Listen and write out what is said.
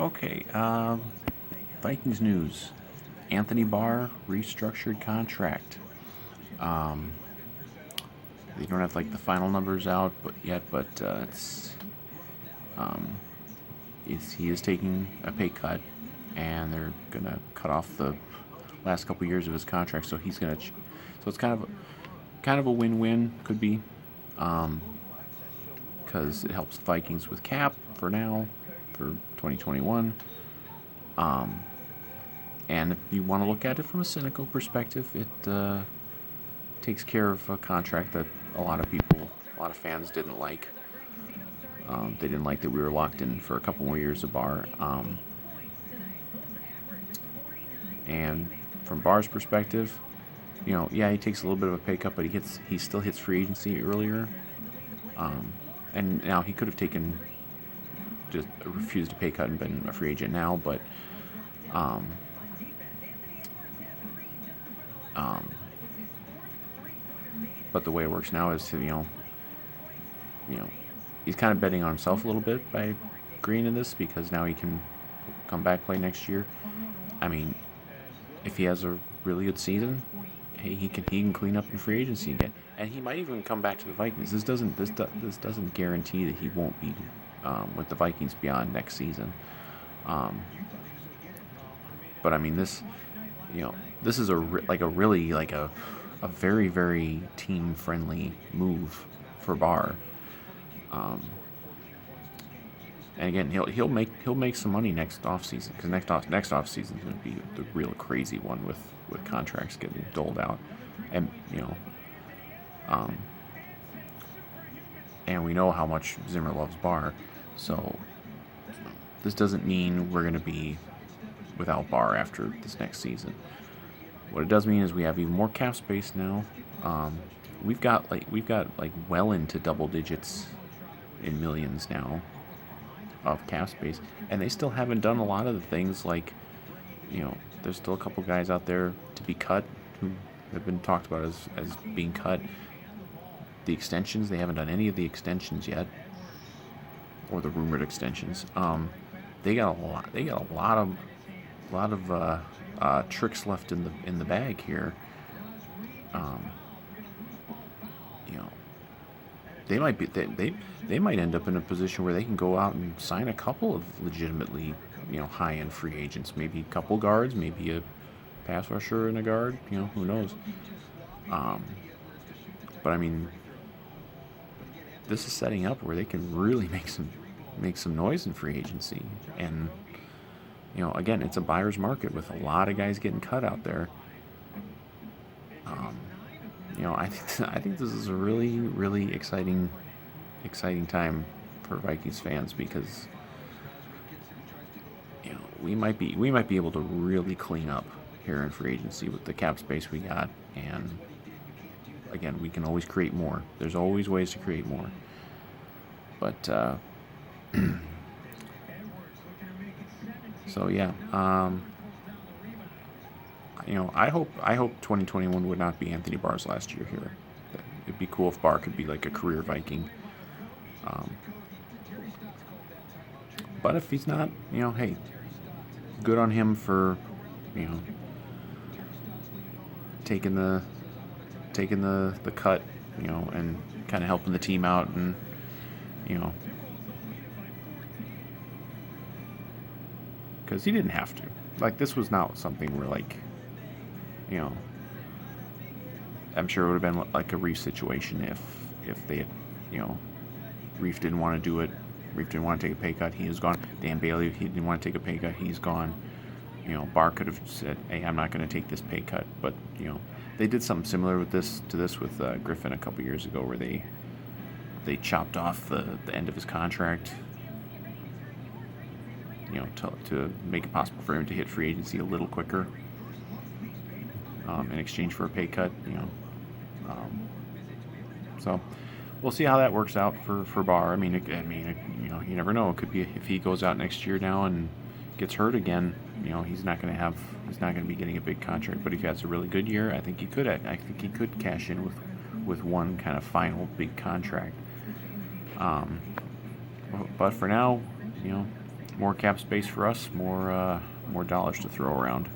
Okay, Vikings news. Anthony Barr restructured contract. Um, they don't have like the final numbers out, but um, he is taking a pay cut, and they're gonna cut off the last couple years of his contract. So he's gonna. So it's kind of a win-win, could be, because it helps the Vikings with cap for now, for 2021. Um, and if you want to look at it from a cynical perspective, it takes care of a contract that a lot of people, a lot of fans didn't like. They didn't like that we were locked in for a couple more years of Barr. And from Barr's perspective, yeah, he takes a little bit of a pay cut, but he still hits free agency earlier. And now he could have just refused a pay cut and been a free agent now, but um, um, but the way it works now is to he's kind of betting on himself a little bit by agreeing to this, because now he can come back play next year. I mean, if he has a really good season, hey, he can clean up in free agency again, and he might even come back to the Vikings. This doesn't guarantee that he won't be with the Vikings beyond next season. Um, but I mean, this is a very, very team friendly move for Barr. Um, and again, he'll make some money next offseason, because next offseason is going to be the real crazy one with contracts getting doled out, and um, and we know how much Zimmer loves Barr, so this doesn't mean we're going to be without Barr after this next season. What it does mean is we have even more cap space now. Um, we've got well into double digits in millions now of cap space, and they still haven't done a lot of the things like, there's still a couple guys out there to be cut who have been talked about as being cut. The extensions, they haven't done any of the extensions yet, or the rumored extensions. They got a lot of tricks left in the bag here. Um, you know, they might end up in a position where they can go out and sign a couple of legitimately high end free agents, maybe a couple guards, maybe a pass rusher and a guard. Who knows? Um, but I mean, this is setting up where they can really make some noise in free agency, and again, it's a buyer's market with a lot of guys getting cut out there. Um, I think this is a really, really exciting time for Vikings fans, because we might be able to really clean up here in free agency with the cap space we got, and again, we can always create more. There's always ways to create more, but so yeah. I hope 2021 would not be Anthony Barr's last year here. It'd be cool if Barr could be like a career Viking. Um, but if he's not, hey, good on him for, you know, taking the cut, and kind of helping the team out, and you know, because he didn't have to. Like, this was not something where, like, you know, I'm sure it would have been like a Reef situation if they had, you know, Reef didn't want to do it. Reef didn't want to take a pay cut. He is gone. Dan Bailey, he didn't want to take a pay cut. He's gone. Barr could have said, "Hey, I'm not going to take this pay cut." But they did something similar with Griffin a couple years ago, where they chopped off the end of his contract, to make it possible for him to hit free agency a little quicker, in exchange for a pay cut. So we'll see how that works out for Barr. I mean, you never know. It could be if he goes out next year now and gets hurt again. He's not going to be getting a big contract. But if he has a really good year, I think he could. I think he could cash in with one kind of final big contract. But for now, more cap space for us, more dollars to throw around.